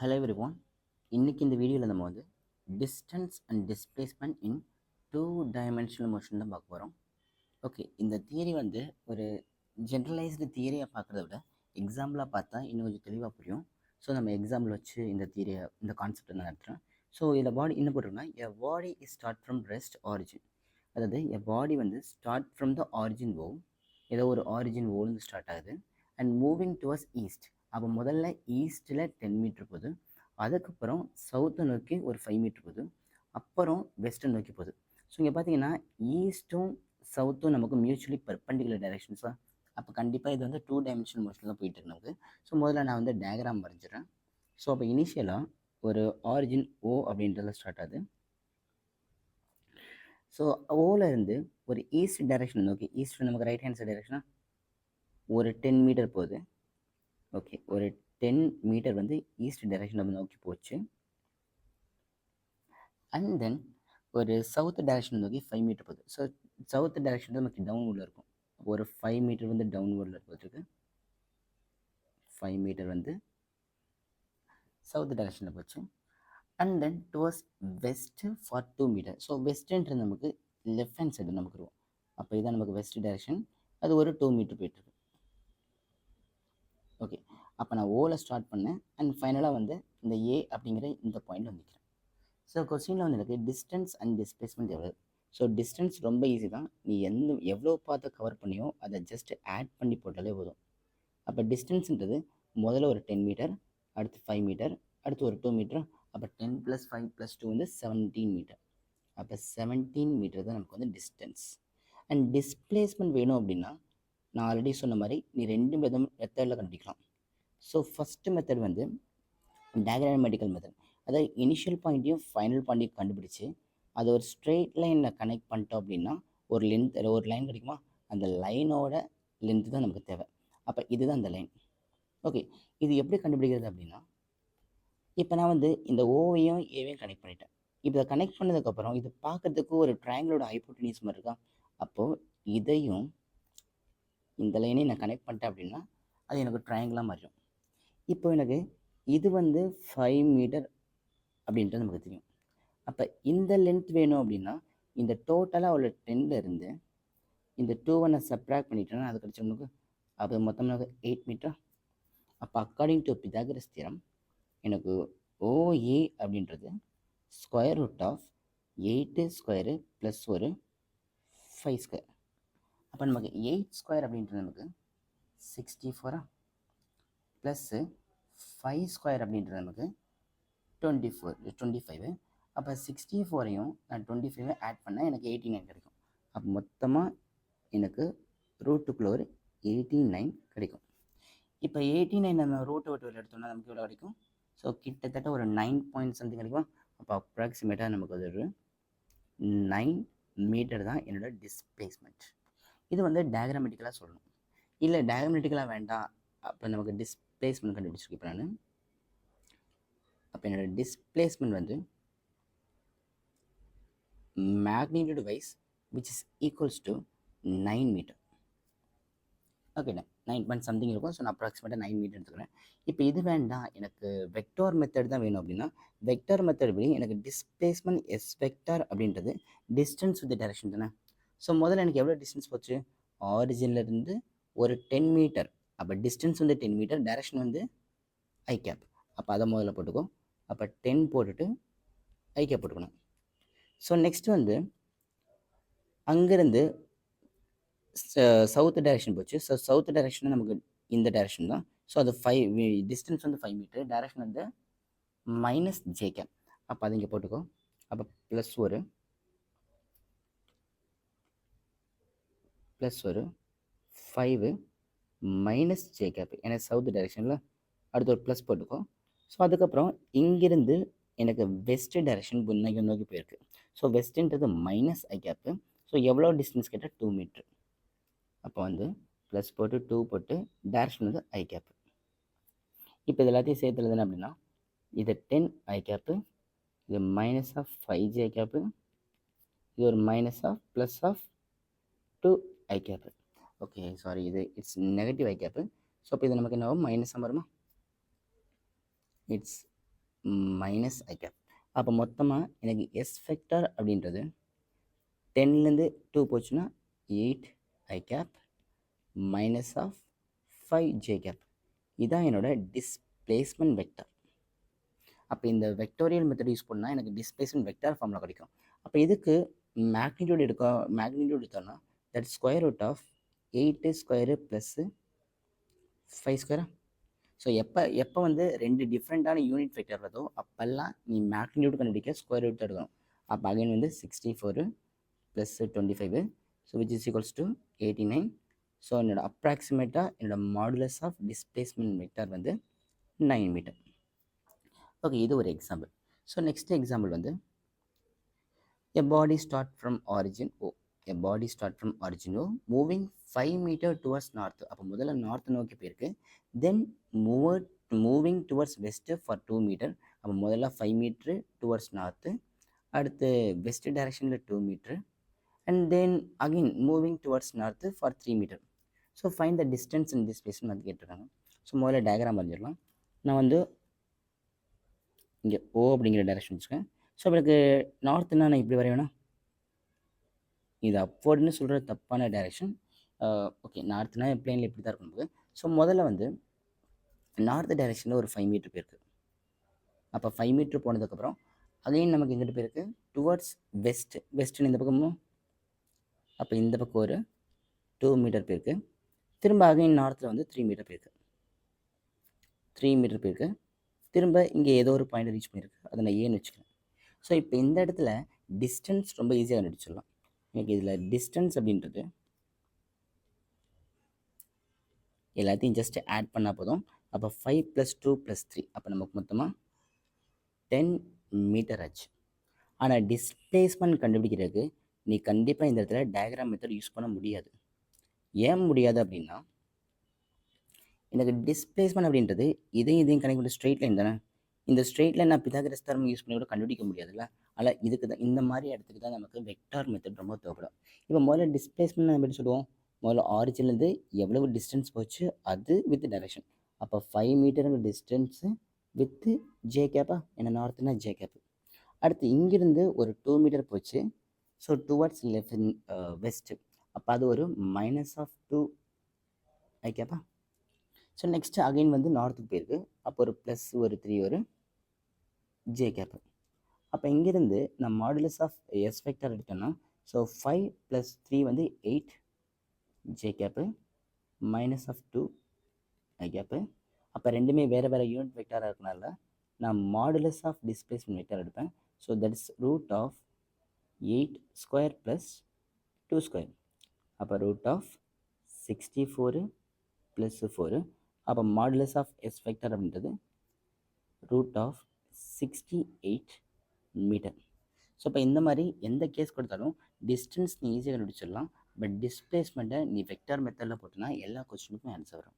Hello everyone. இன்னைக்கு இந்த வீடியோவில் நம்ம வந்து distance and displacement in two dimensional motion தான் பார்க்க போகிறோம். ஓகே, இந்த தியரி வந்து ஒரு ஜென்ரலைஸ்டு தியரியாக பார்க்குறத விட எக்ஸாம்பிளாக பார்த்தா இன்னும் கொஞ்சம் தெளிவாக புரியும். ஸோ நம்ம எக்ஸாம்பிள் வச்சு இந்த தியரியை இந்த கான்செப்டை நான் நடத்துகிறேன். ஸோ இதில் பாடி என்ன போட்டிருக்குன்னா, a body is start from rest origin. அதாவது எ பாடி வந்து start from the origin O, ஏதோ ஒரு ஆரிஜின் ஓலேருந்து ஸ்டார்ட் ஆகுது அண்ட் மூவிங் டுவர்ஸ் ஈஸ்ட். அப்போ முதல்ல ஈஸ்ட்டில் 10 மீட்டர் போகுது, அதுக்கப்புறம் சவுத்தை நோக்கி ஒரு 5 மீட்டர் போகுது, அப்புறம் வெஸ்ட்டை நோக்கி போகுது. ஸோ இங்கே பார்த்தீங்கன்னா ஈஸ்ட்டும் சவுத்தும் நமக்கு மியூச்சுவலி பெர்பெண்டிகுலர் டைரக்ஷன்ஸாக. அப்போ கண்டிப்பாக இது வந்து டூ டைமென்ஷனல் மோஷனில் தான் போயிட்டு இருக்கு நமக்கு. ஸோ முதல்ல நான் வந்து டயக்ராம் வரைஞ்சிடறேன். ஸோ அப்போ இனிஷியலாக ஒரு ஆரிஜின் ஓ அப்படின்றதுல ஸ்டார்ட் ஆகுது. ஸோ ஓவில் இருந்து ஒரு ஈஸ்ட் டைரக்ஷன் நோக்கி, ஈஸ்ட் நமக்கு ரைட் ஹேண்ட் சைட் டைரக்ஷனாக ஒரு 10 மீட்டர் போகுது. ஓகே, ஒரு 10 மீட்டர் வந்து ஈஸ்ட் டைரக்ஷன் நம்ம நோக்கி போச்சு. அண்ட் தென் ஒரு சவுத் டைரக்ஷன் நோக்கி 5 மீட்டர் போகுது. ஸோ சவுத் டைரக்ஷன் நமக்கு டவுன்வுட்டில் இருக்கும். ஒரு 5 மீட்டர் வந்து டவுன்வுட்டில் போயிருக்கு, 5 மீட்டர் வந்து சவுத் டைரக்ஷனில் போச்சு. And then towards west for 2 metre. So வெஸ்ட்டுன்றது நமக்கு லெஃப்ட் ஹேண்ட் சைடு நமக்கு இருக்கும். அப்போ இதான் நமக்கு வெஸ்ட் டைரக்ஷன், அது ஒரு 2 மீட்டர் போயிட்டுருக்கு. ஓகே, அப்போ நான் ஓவில் ஸ்டார்ட் பண்ணேன் அண்ட் ஃபைனலாக வந்து இந்த ஏ அப்படிங்கிற இந்த பாயிண்ட் வந்துக்கிறேன். ஸோ கொஸ்டினில் வந்து எனக்கு டிஸ்டன்ஸ் அண்ட் டிஸ்பிளேஸ்மெண்ட் எவ்வளோ. ஸோ டிஸ்டன்ஸ் ரொம்ப ஈஸி தான், நீ எவ்வளோ பார்த்து கவர் பண்ணியோ அதை ஜஸ்ட் ஆட் பண்ணி போட்டாலே போதும். அப்போ டிஸ்டன்ஸுன்றது முதல்ல ஒரு 10 மீட்டர், அடுத்து 5 மீட்டர், அடுத்து ஒரு 2 மீட்டர், அப்போ 10 + 5 + 2 வந்து 17 மீட்டர். அப்போ 17 மீட்டர் தான் நமக்கு வந்து டிஸ்டன்ஸ். அண்ட் டிஸ்பிளேஸ்மெண்ட் வேணும் அப்படின்னா நான் ஆல்ரெடி சொன்ன மாதிரி நீ 2 மெத்தடில் கண்டுபிடிக்கலாம். ஸோ ஃபஸ்ட்டு மெத்தட் வந்து டயக்ராமேட்டிக்கல் மெத்தட். அதாவது இனிஷியல் பாயிண்ட்டையும் ஃபைனல் பாயிண்ட்டையும் கண்டுபிடிச்சி அதை ஒரு ஸ்ட்ரெயிட் லைனில் கனெக்ட் பண்ணிட்டோம் அப்படின்னா ஒரு லைன் கிடைக்குமா, அந்த லைனோட லென்த்து தான் நமக்கு தேவை. அப்போ இதுதான் அந்த லைன். ஓகே, இது எப்படி கண்டுபிடிக்கிறது அப்படின்னா, இப்போ நான் வந்து இந்த ஓவையும் ஏவையும் கனெக்ட் பண்ணிட்டேன். இப்போ இதை கனெக்ட் பண்ணதுக்கப்புறம் இது பார்க்குறதுக்கு ஒரு ட்ரையாங்கிளோட ஹைப்போட்டெனியூஸ் மாதிரி இருக்கா. அப்போது இதையும் இந்த லைனையும் நான் கனெக்ட் பண்ணிட்டேன் அப்படின்னா அது எனக்கு ட்ரையாங்கிளாக மாறிடும். இப்போ எனக்கு இது வந்து 5 மீட்டர் அப்படின்றது நமக்கு தெரியும். அப்போ இந்த லென்த் வேணும் அப்படின்னா இந்த டோட்டலாக உள்ள 10ல் இருந்து இந்த 2 நான் சப்ராக்ட் பண்ணிட்டேன்னா அது கிடச்சி நமக்கு, அப்போ மொத்தம் நமக்கு 8 மீட்டர். அப்போ அக்கார்டிங் டு பித்தாகரஸ் தியரம் எனக்கு ஓஏ அப்படின்றது √8 ஸ்கொயரு ப்ளஸ் ஒரு 5 ஸ்கொயர். அப்போ நமக்கு 8 ஸ்கொயர் அப்படின்றது நமக்கு 64 ப்ளஸ்ஸு 5 ஸ்கொயர் அப்படின்றது நமக்கு 25. அப்போ 64ஐயும் நான் 25 ஆட் பண்ணால் எனக்கு 89 கிடைக்கும். அப்போ மொத்தமாக எனக்கு ரூட்டுக்குள்ளே ஒரு 89 கிடைக்கும். இப்போ 89 நம்ம ரூட்டை விட்டு எடுத்தோம்னா நமக்கு எவ்வளோ கிடைக்கும். ஸோ கிட்டத்தட்ட ஒரு 9 பாயிண்ட் சம்திங் கிடைக்கும். அப்போ அப்ராக்சிமேட்டாக நமக்கு அது ஒரு 9 மீட்டர் தான் என்னோடய டிஸ்பிளேஸ்மெண்ட். இது வந்து டயக்ராமெட்டிக்கலாக சொல்லணும். இல்லை டயக்ராமெட்டிக்கலாக வேண்டாம், அப்போ நமக்கு டிஸ்பிளேஸ்மெண்ட் கண்டுபிடிச்சிருக்கு. இப்போ நான் அப்போ என்னோடய டிஸ்பிளேஸ்மெண்ட் வந்து magnitude wise which is equals to 9 metre. ஓகேண்ணா, 9 பாயிண்ட் சம்திங் இருக்கும். ஸோ நான் அப்ராக்சிமேட்டாக 9 மீட்டர் எடுத்துக்கிறேன். இப்போ இது வேண்டாம், எனக்கு வெக்டார் மெத்தட் தான் வேணும் அப்படின்னா வெக்டார் மெத்தட் படி எனக்கு டிஸ்பிளேஸ்மெண்ட் எஸ் வெக்டார் அப்படின்றது டிஸ்டன்ஸ் வித் டைரக்ஷன் தானே. ஸோ முதல்ல எனக்கு எவ்வளோ டிஸ்டன்ஸ் போச்சு, ஆரிஜின்லேருந்து ஒரு 10 மீட்டர். அப்போ டிஸ்டன்ஸ் வந்து 10 மீட்டர், டைரக்ஷன் வந்து ஐ கேப். அப்போ அதை முதல்ல போட்டுக்கோ. அப்போ 10 போட்டுட்டு ஐ கேப் போட்டுக்கணும். ஸோ நெக்ஸ்ட் வந்து அங்கேருந்து சவுத் டைரக்ஷன் போச்சு. ஸோ சவுத் டைரக்ஷன் நமக்கு இந்த டைரக்ஷன் தான். ஸோ அது 5 டிஸ்டன்ஸ் வந்து 5 மீட்டர், டைரக்ஷன் வந்து -j கேப். அப்போ அது இங்கே போட்டுக்கோ. அப்போ ப்ளஸ் ஒரு 5 -j கேப், ஏன்னா சவுத் டைரக்ஷனில் அடுத்து ஒரு ப்ளஸ் போட்டுக்கோ. ஸோ அதுக்கப்புறம் இங்கிருந்து எனக்கு வெஸ்ட் டைரக்ஷன் நோக்கி போயிருக்கு. ஸோ வெஸ்ட்டுன்றது -i கேப்பு. ஸோ எவ்வளோ டிஸ்டன்ஸ் கேட்டால் 2 மீட்ரு. அப்போ வந்து ப்ளஸ் போட்டு 2 போட்டு டைரக்ஷன் வந்து ஐ கேப்பு. இப்போ இது எல்லாத்தையும் சேர்த்து எழுதுனா அப்படின்னா இது 10 ஐ கேப்பு, இது -5j கேப்பு, இது ஒரு +2 ஐ கேப்பு. ஓகே சாரி, இது it's negative i cap. So இப்போ இது நமக்கு என்ன ஆகும், மைனஸாக வருமா. It's minus i cap. அப்போ மொத்தமாக எனக்கு எஸ் வெக்டார் அப்படின்றது 10லேருந்து 2 போச்சுன்னா 8 I cap minus of 5 J cap. இதான் என்னோட டிஸ்பிளேஸ்மெண்ட் வெக்டார். அப்போ இந்த வெக்டோரியல் மெத்தட் யூஸ் பண்ணால் எனக்கு டிஸ்பிளேஸ்மெண்ட் வெக்டார் ஃபார்மில் கிடைக்கும். அப்போ இதுக்கு மேக்னிடியூட் எடுத்தோன்னா that square root of 8 square plus 5 ஸ்கொயரா. ஸோ எப்போ வந்து ரெண்டு டிஃப்ரெண்ட்டான யூனிட் வெக்டர் வருதோ அப்போல்லாம் நீ மேக்னிடியூட் கண்டுபிடிக்க ஸ்கொயர் ரூட் எடுக்கணும். அப்போ அகைன் வந்து 64 plus 25 so which is equals to 89. So என்னோடய அப்ராக்சிமேட்டாக என்னோடய மாடுலஸ் ஆஃப் டிஸ்பிளேஸ்மெண்ட் வெக்டார் வந்து 9 மீட்டர். ஓகே, இது ஒரு எக்ஸாம்பிள். ஸோ நெக்ஸ்ட் எக்ஸாம்பிள் வந்து a body start from origin O. A body start from origin O moving 5 meter towards north. அப்போ முதல்ல north நோக்கி போயிருக்கு. Then moving towards west for 2 metre. அப்போ முதல்ல 5 மீட்ரு டுவர்ட்ஸ் நார்த்து, அடுத்து வெஸ்ட் டைரக்ஷனில் 2 metre, and then again moving towards north for 3 metre. So find the distance and displacement வந்து கேட்டிருக்காங்க. ஸோ முதல்ல டயக்ராம் வரைஞ்சிடலாம். நான் வந்து இங்கே ஓ அப்படிங்கிற டைரக்ஷன் வச்சுக்கேன். ஸோ எனக்கு நார்த்துன்னா நான் இப்படி வரைவேனா, இது அப்வர்டுன்னு சொல்கிற தப்பான டைரெக்ஷன். ஓகே, நார்த்துனா பிளேனில் இப்படி தான் இருக்கும். ஸோ முதல்ல வந்து நார்த் டைரெக்ஷனில் ஒரு 5 மீட்டர் போயிருக்கு. அப்போ 5 மீட்டர் போனதுக்கப்புறம் அகைன் நமக்கு எங்கிட்ட போயிருக்கு டுவர்ட்ஸ் வெஸ்ட்டுன்னு இந்த பக்கமும். அப்போ இந்த பக்கம் ஒரு 2 மீட்டர் போயிருக்கு. திரும்ப அகைன் நார்த்தில் வந்து 3 மீட்டர் போயிருக்கு. 3 மீட்டர் போயிருக்கு. திரும்ப இங்கே ஏதோ ஒரு பாயிண்ட் ரீச் பண்ணியிருக்கு. அதை நான் ஏன்னு வச்சுக்கிறேன். ஸோ இப்போ இந்த இடத்துல டிஸ்டன்ஸ் ரொம்ப ஈஸியாக கண்டுபிடிச்சிடலாம். எனக்கு இதில் டிஸ்டன்ஸ் அப்படின்றது எல்லாத்தையும் ஜஸ்ட் ஆட் பண்ணால் போதும். அப்போ 5 + 2 + 3 அப்போ நமக்கு மொத்தமாக 10 மீட்டர் ஆச்சு. ஆனால் டிஸ்பிளேஸ்மெண்ட் கண்டுபிடிக்கிறதுக்கு நீ கண்டிப்பாக இந்த இடத்துல டயக்ராம் மெத்தட் யூஸ் பண்ண முடியாது. ஏன் முடியாது அப்படின்னா, எனக்கு டிஸ்பிளேஸ்மெண்ட் அப்படின்றது இதையும் கனெக்ட் பண்ணி ஸ்ட்ரெயிட் லைன் தானே. இந்த ஸ்ட்ரெயிட் லைன் நான் பிதாகரஸ் தேற்றம் யூஸ் பண்ணி கூட கண்டுபிடிக்க முடியாதுல்ல. அதில் இதுக்கு தான் இந்த மாதிரி இடத்துக்கு தான் நமக்கு வெக்டார் மெத்தட் ரொம்ப தேவைப்படும். இப்போ முதல்ல டிஸ்பிளேஸ்மெண்ட் நம்ம எப்படி சொல்லுவோம், முதல்ல ஆரிஜின்லேருந்து எவ்வளவு டிஸ்டன்ஸ் போச்சு அது வித் டைரக்ஷன். அப்போ 5 மீட்டருங்கிற டிஸ்டன்ஸு வித்து ஜே கேப்பா, என்ன நார்த்துனா ஜே கேப்பு. அடுத்து இங்கிருந்து ஒரு 2 மீட்டர் போச்சு. So towards west. அப்போ அது ஒரு -2 ஐ கேப்பா. ஸோ நெக்ஸ்ட்டு அகைன் வந்து நார்த்துக்கு போயிருக்கு. அப்போ ஒரு ப்ளஸ் ஒரு 3 ஒரு ஜே கேப்பு. அப்போ இங்கேருந்து நான் மாடுலஸ் ஆஃப் எஸ் வெக்டார் எடுத்தோன்னா ஸோ 5 + 3 வந்து 8 ஜே கேப்பு -2 ஐ கேப்பு. அப்போ ரெண்டுமே வேறு வேறு யூனிட் வெக்டாராக இருக்கனால நான் மாடுலஸ் ஆஃப் டிஸ்பிளேஸ்மெண்ட் வெக்டார் எடுப்பேன். So that is root of 8 square plus 2 square. அப்போ ரூட் ஆஃப் 64 + 4. அப்போ மாடுலஸ் ஆஃப் எஸ் வெக்டார் அப்படின்றது ரூட் ஆஃப் 68 மீட்டர். ஸோ இப்போ இந்த மாதிரி எந்த கேஸ் கொடுத்தாலும் டிஸ்டன்ஸ் நீ ஈஸியாக கண்டுபிடிச்சிடலாம். பட் டிஸ்பிளேஸ்மெண்ட்டை நீ வெக்டார் மெத்தடில் போட்டோன்னா எல்லா கொஸ்டினுக்கும் ஆன்சர் வரும்.